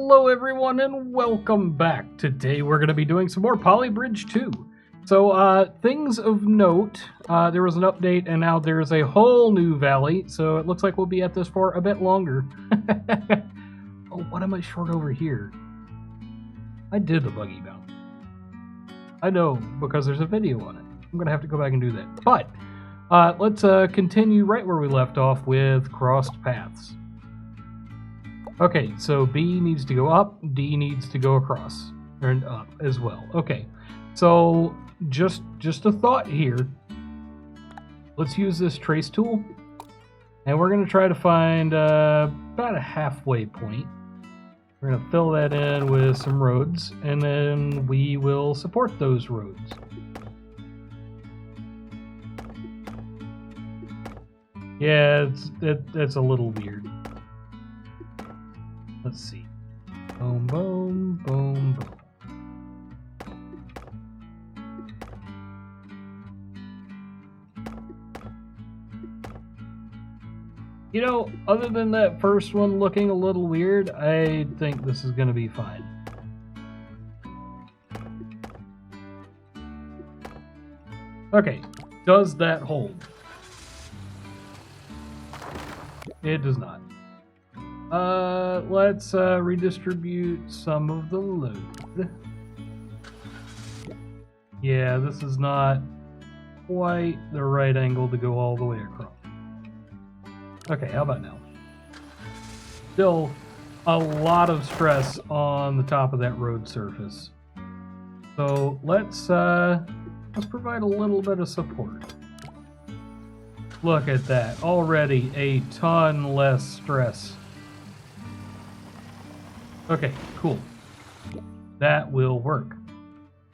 Hello everyone and welcome back. Today we're going to be doing some more Poly Bridge 2. So things of note, there was an update and now there's a whole new valley, so it looks like we'll be at this for a bit longer. Oh, what am I short over here? I did the buggy bounce. I know, because there's a video on it. I'm going to have to go back and do that. But let's continue right where we left off with crossed paths. Okay, so B needs to go up, D needs to go across, and up as well. Okay, so just a thought here. Let's use this trace tool, and we're going to try to find about a halfway point. We're going to fill that in with some roads, and then we will support those roads. Yeah, it's a little weird. Let's see. Boom, boom, boom, boom. You know, other than that first one looking a little weird, I think this is going to be fine. Okay, does that hold? It does not. Let's redistribute some of the load. Yeah, this is not quite the right angle to go all the way across. Okay, how about now? Still a lot of stress on the top of that road surface. So let's provide a little bit of support. Look at that, already a ton less stress. Okay, cool. That will work.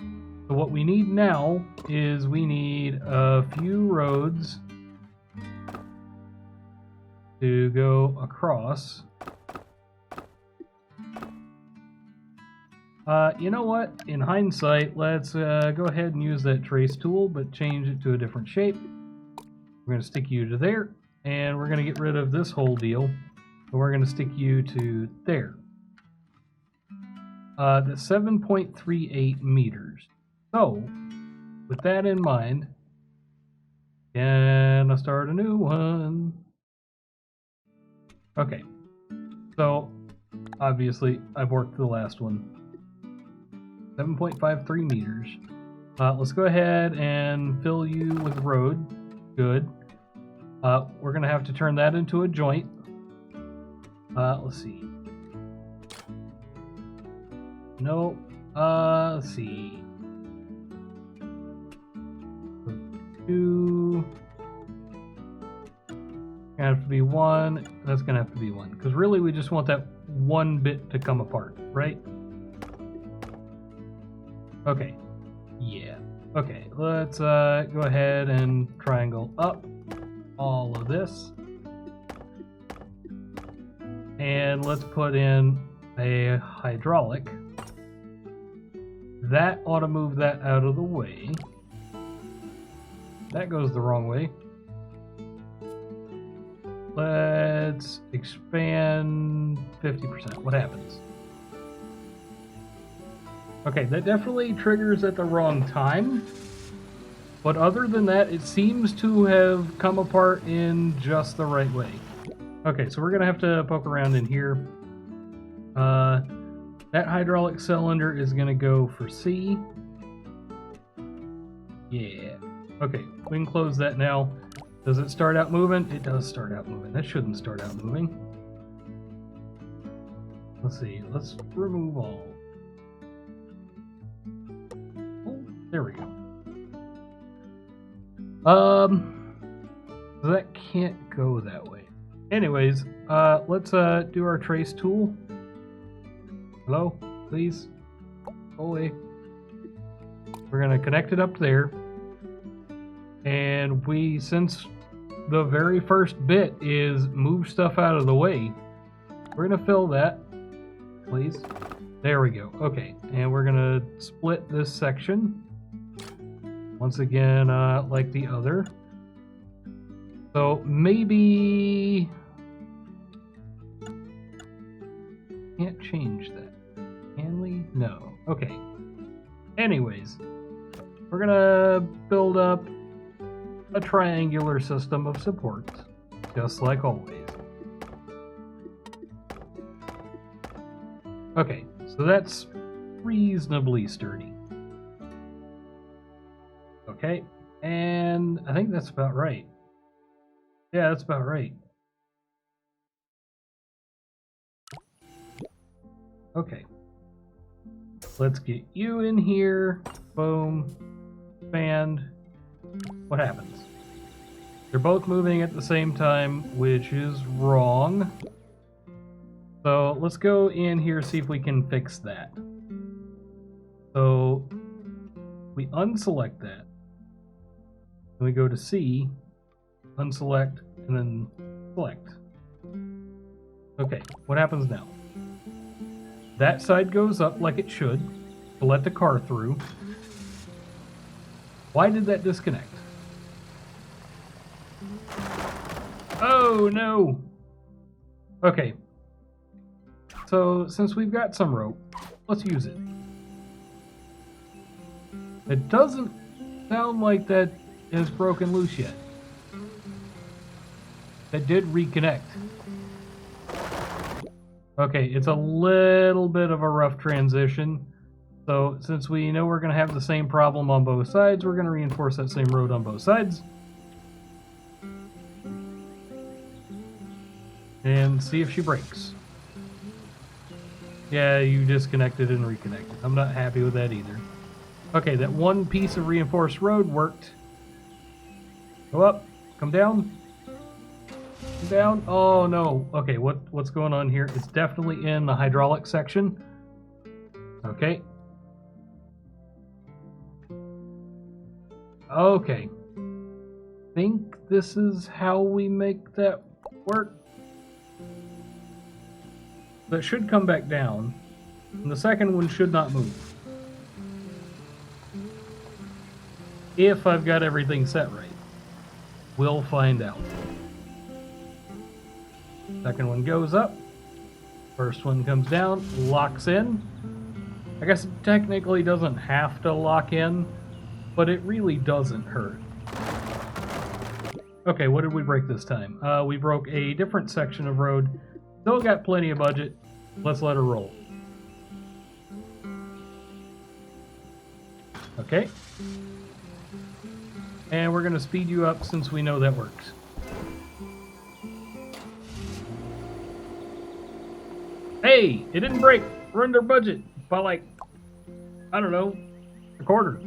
So what we need now is we need a few roads to go across. You know what? In hindsight, let's go ahead and use that trace tool, but change it to a different shape. We're going to stick you to there, and we're going to get rid of this whole deal, and we're going to stick you to there. The 7.38 meters. So, with that in mind, can I start a new one? Okay, so obviously I've worked the last one. 7.53 meters. Let's go ahead and fill you with road. Good. We're going to have to turn that into a joint. Let's see. No. Let's see. 2. Gonna have to be 1. That's gonna have to be 1. Because really we just want that one bit to come apart, right? Okay. Yeah. Okay, let's go ahead and triangle up all of this. And let's put in a hydraulic. That ought to move that out of the way. That goes the wrong way. Let's expand 50%. What happens? Okay, that definitely triggers at the wrong time. But other than that, it seems to have come apart in just the right way. Okay, so we're going to have to poke around in here. That hydraulic cylinder is going to go for C. Yeah. Okay, we can close that now. Does it start out moving? It does start out moving. That shouldn't start out moving. Let's see. Let's remove all. Oh, there we go. That can't go that way. Anyways, let's do our trace tool. Hello, please. Go away. We're gonna connect it up there. And since the very first bit is move stuff out of the way, we're gonna fill that, please. There we go. Okay, and we're gonna split this section. Once again, like the other. So maybe can't change that? Can we? No. Okay. Anyways, we're gonna build up a triangular system of supports, just like always. Okay, so that's reasonably sturdy. Okay, and I think that's about right. Yeah, that's about right. Okay. Let's get you in here. Boom. Expand. What happens? They're both moving at the same time, which is wrong. So let's go in here, see if we can fix that. So we unselect that. Then we go to C, unselect, and then select. Okay, what happens now? That side goes up like it should to let the car through. Why did that disconnect? Oh no! Okay. So since we've got some rope, let's use it. It doesn't sound like that is broken loose yet. That did reconnect. Okay, it's a little bit of a rough transition. So since we know we're going to have the same problem on both sides, we're going to reinforce that same road on both sides. And see if she breaks. Yeah, you disconnected and reconnected. I'm not happy with that either. Okay, that one piece of reinforced road worked. Go up, come down. Come down. Oh no. Okay, what's going on here? It's definitely in the hydraulic section. Okay. Okay. Think this is how we make that work. That should come back down. And the second one should not move. If I've got everything set right. We'll find out. Second one goes up. First one comes down, locks in. I guess it technically doesn't have to lock in, but it really doesn't hurt. Okay, what did we break this time? We broke a different section of road. Still got plenty of budget. Let's let her roll. Okay. And we're going to speed you up since we know that works. Hey, it didn't break. We're under budget by like, I don't know, a quarter.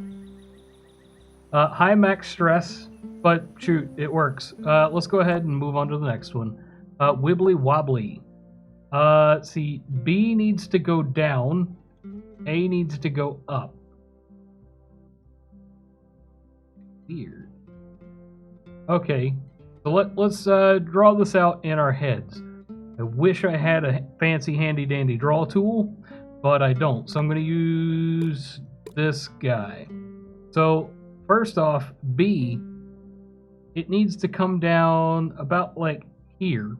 High max stress, but shoot, it works. Let's go ahead and move on to the next one. Wibbly wobbly. See, B needs to go down. A needs to go up. Weird. Okay, so let's draw this out in our heads. I wish I had a fancy handy dandy draw tool, but I don't. So I'm going to use this guy. So first off, B, it needs to come down about like here.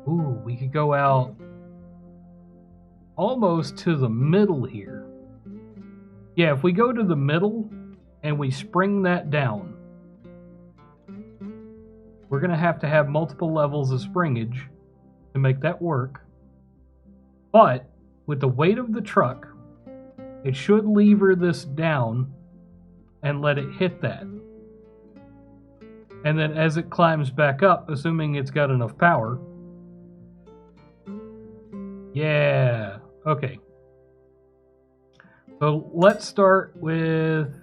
Ooh, we could go out almost to the middle here. Yeah, if we go to the middle and we spring that down, we're going to have multiple levels of springage to make that work. But with the weight of the truck, it should lever this down and let it hit that. And then as it climbs back up, assuming it's got enough power. Yeah, okay. So let's start with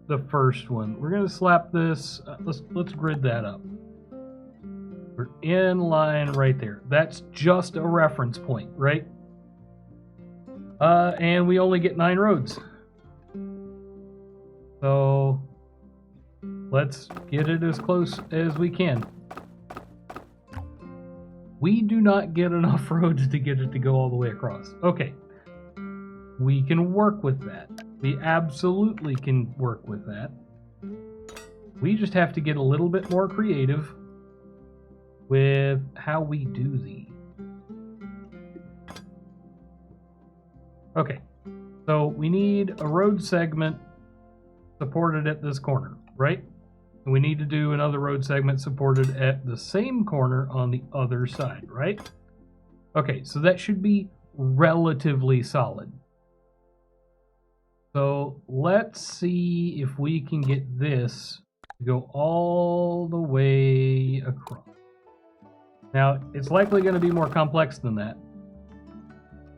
the first one. We're going to slap this, let's grid that up. We're in line right there. That's just a reference point, right? And we only get 9 roads. So let's get it as close as we can. We do not get enough roads to get it to go all the way across. Okay. We can work with that. We absolutely can work with that. We just have to get a little bit more creative with how we do these. Okay, so we need a road segment supported at this corner, right? And we need to do another road segment supported at the same corner on the other side, right? Okay, so that should be relatively solid. So let's see if we can get this to go all the way across. Now, it's likely going to be more complex than that,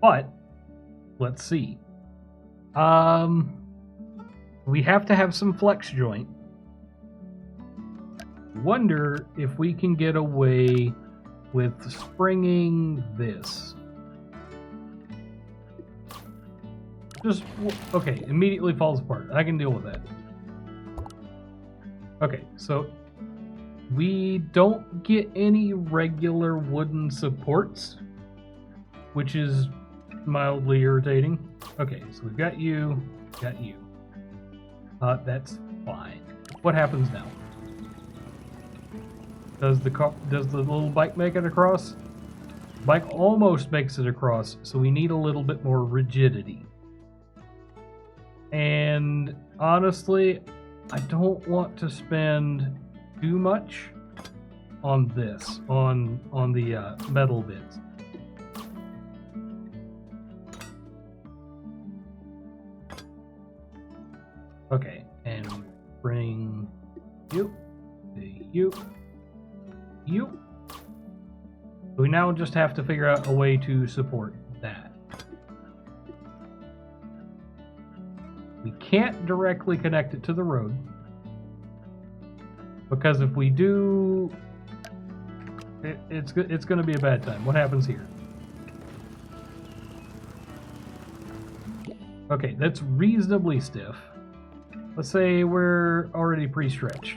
but let's see. We have to have some flex joint. Wonder if we can get away with springing this. Just, okay, immediately falls apart. I can deal with that. Okay, so we don't get any regular wooden supports, which is mildly irritating. Okay, so we've got you, got you. That's fine. What happens now? Does the little bike make it across? Bike almost makes it across, so we need a little bit more rigidity. And honestly, I don't want to spend too much on this, on the metal bits. Okay, and bring you, you. We now just have to figure out a way to support that. We can't directly connect it to the road, because if we do, it's going to be a bad time. What happens here? Okay, that's reasonably stiff. Let's say we're already pre-stretched.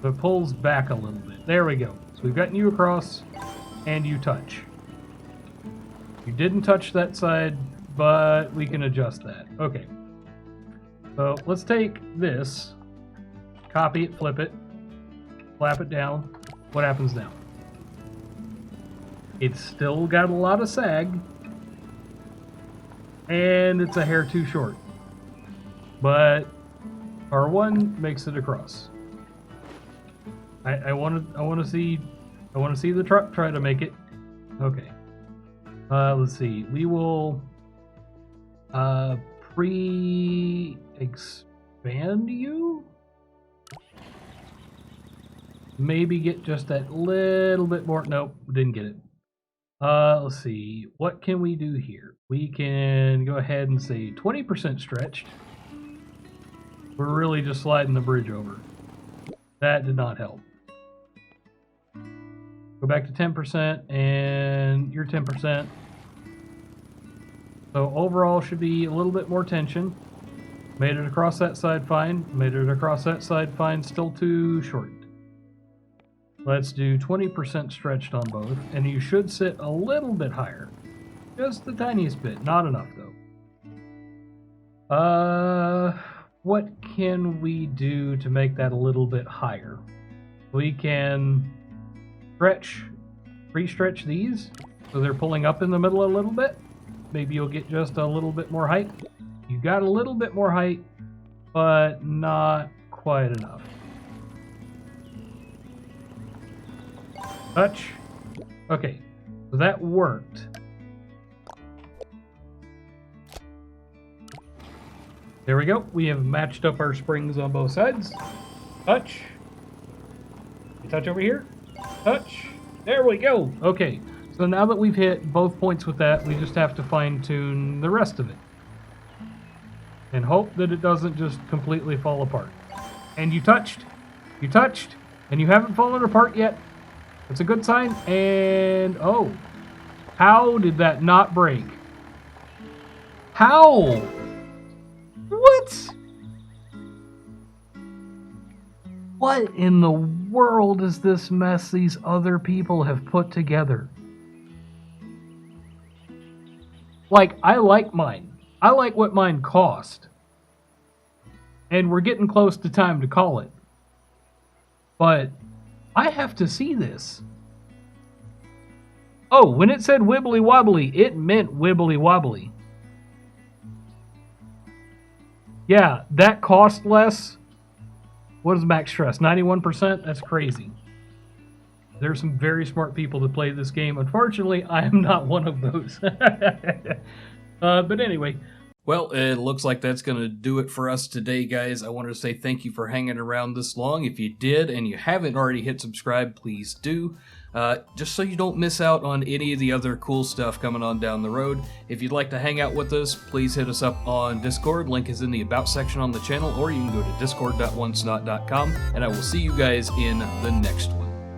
So it pulls back a little bit. There we go. So we've gotten you across, and you touch. You didn't touch that side, but we can adjust that. Okay. So let's take this, copy it, flip it, flap it down. What happens now? It's still got a lot of sag, and it's a hair too short. But R1 makes it across. I want to see the truck try to make it. Okay. Let's see. We will pre-expand you. Maybe get just that little bit more. Nope, didn't get it. Let's see. What can we do here? We can go ahead and say 20% stretched. We're really just sliding the bridge over. That did not help. Go back to 10%, and you're 10%. So overall should be a little bit more tension. Made it across that side fine. Made it across that side fine. Still too short. Let's do 20% stretched on both, and you should sit a little bit higher. Just the tiniest bit. Not enough, though. What can we do to make that a little bit higher? We can pre-stretch these, so they're pulling up in the middle a little bit. Maybe you'll get just a little bit more height. You got a little bit more height, but not quite enough. Touch. Okay, so that worked. There we go. We have matched up our springs on both sides. Touch. You touch over here. Touch. There we go. Okay, so now that we've hit both points with that, we just have to fine-tune the rest of it. And hope that it doesn't just completely fall apart. And you touched, and you haven't fallen apart yet. That's a good sign. And, oh, how did that not break? How? What? What in the world is this mess these other people have put together? Like, I like mine. I like what mine cost. And we're getting close to time to call it. But I have to see this. Oh, when it said wibbly wobbly, it meant wibbly wobbly. Yeah, that cost less. What is max stress? 91%? That's crazy. There's some very smart people that play this game. Unfortunately, I am not one of those. But anyway. Well, it looks like that's going to do it for us today, guys. I wanted to say thank you for hanging around this long. If you did and you haven't already hit subscribe, please do. Just so you don't miss out on any of the other cool stuff coming on down the road. If you'd like to hang out with us, please hit us up on Discord. Link is in the About section on the channel, or you can go to discord.onesnot.com, and I will see you guys in the next one.